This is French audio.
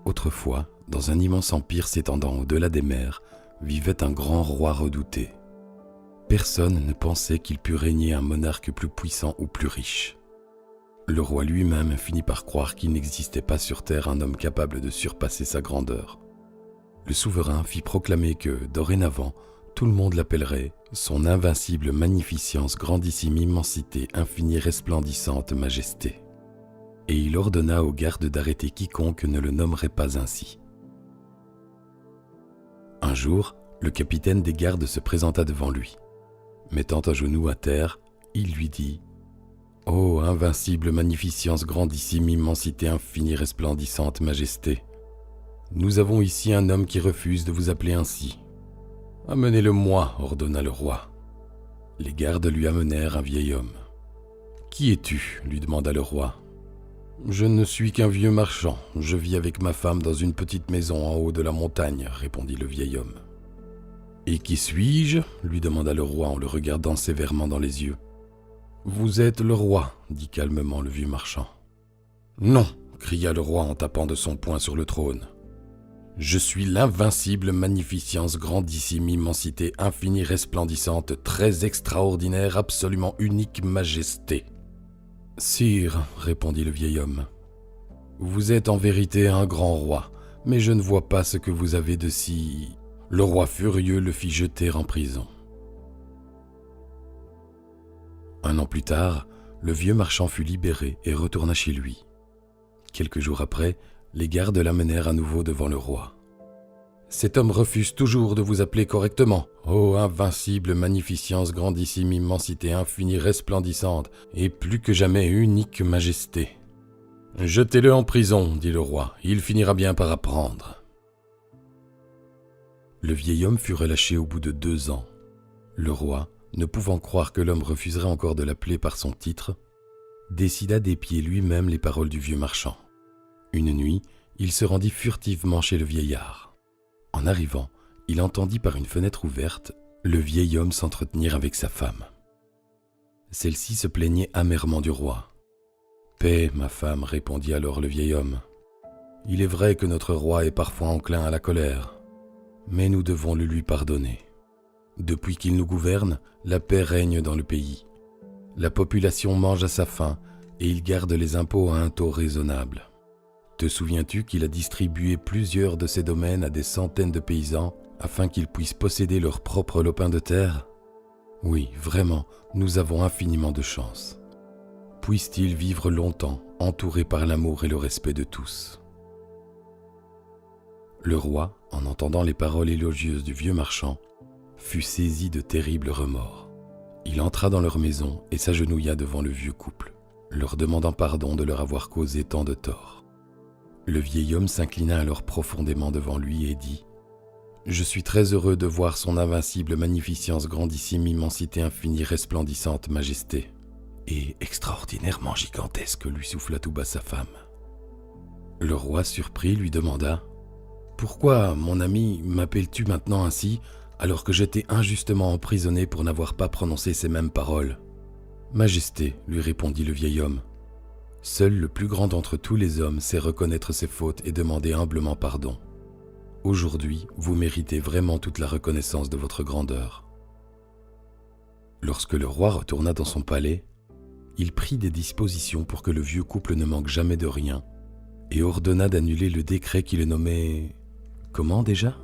Autrefois, dans un immense empire s'étendant au-delà des mers, vivait un grand roi redouté. Personne ne pensait qu'il pût régner un monarque plus puissant ou plus riche. Le roi lui-même finit par croire qu'il n'existait pas sur terre un homme capable de surpasser sa grandeur. Le souverain fit proclamer que, dorénavant, tout le monde l'appellerait son invincible magnificence, grandissime immensité, infinie resplendissante majesté. Et il ordonna aux gardes d'arrêter quiconque ne le nommerait pas ainsi. Un jour, le capitaine des gardes se présenta devant lui. Mettant un genou à terre, il lui dit « Ô invincible magnificence, grandissime immensité, infinie resplendissante majesté, nous avons ici un homme qui refuse de vous appeler ainsi. » « Amenez-le-moi, ordonna le roi. Les gardes lui amenèrent un vieil homme. « Qui es-tu » lui demanda le roi. « Je ne suis qu'un vieux marchand, je vis avec ma femme dans une petite maison en haut de la montagne, » répondit le vieil homme. « Et qui suis-je » lui demanda le roi en le regardant sévèrement dans les yeux. « Vous êtes le roi, » dit calmement le vieux marchand. « Non » cria le roi en tapant de son poing sur le trône. « Je suis l'invincible magnificence, grandissime immensité, infinie resplendissante, très extraordinaire, absolument unique majesté. »« Sire, » répondit le vieil homme, « vous êtes en vérité un grand roi, mais je ne vois pas ce que vous avez de si... » Le roi furieux le fit jeter en prison. Un an plus tard, le vieux marchand fut libéré et retourna chez lui. Quelques jours après, les gardes l'amenèrent à nouveau devant le roi. « Cet homme refuse toujours de vous appeler correctement. Ô invincible magnificence, grandissime immensité, infinie resplendissante, et plus que jamais unique majesté. »« Jetez-le en prison, » dit le roi, « il finira bien par apprendre. » Le vieil homme fut relâché au bout de 2 ans. Le roi, ne pouvant croire que l'homme refuserait encore de l'appeler par son titre, décida d'épier lui-même les paroles du vieux marchand. Une nuit, il se rendit furtivement chez le vieillard. En arrivant, il entendit par une fenêtre ouverte le vieil homme s'entretenir avec sa femme. Celle-ci se plaignait amèrement du roi. « Paix, ma femme, » répondit alors le vieil homme. « Il est vrai que notre roi est parfois enclin à la colère, mais nous devons le lui pardonner. Depuis qu'il nous gouverne, la paix règne dans le pays. La population mange à sa faim et il garde les impôts à un taux raisonnable. Te souviens-tu qu'il a distribué plusieurs de ses domaines à des centaines de paysans afin qu'ils puissent posséder leur propre lopin de terre ? Oui, vraiment, nous avons infiniment de chance. Puisse-t-il vivre longtemps, entouré par l'amour et le respect de tous. » Le roi, en entendant les paroles élogieuses du vieux marchand, fut saisi de terribles remords. Il entra dans leur maison et s'agenouilla devant le vieux couple, leur demandant pardon de leur avoir causé tant de tort. Le vieil homme s'inclina alors profondément devant lui et dit « Je suis très heureux de voir son invincible magnificence, grandissime immensité, infinie, resplendissante majesté. » Et extraordinairement gigantesque, lui souffla tout bas sa femme. Le roi, surpris, lui demanda « Pourquoi, mon ami, m'appelles-tu maintenant ainsi, alors que j'étais injustement emprisonné pour n'avoir pas prononcé ces mêmes paroles ?»« Majesté, » lui répondit le vieil homme, « seul le plus grand d'entre tous les hommes sait reconnaître ses fautes et demander humblement pardon. Aujourd'hui, vous méritez vraiment toute la reconnaissance de votre grandeur. » Lorsque le roi retourna dans son palais, il prit des dispositions pour que le vieux couple ne manque jamais de rien et ordonna d'annuler le décret qui le nommait... Comment déjà ?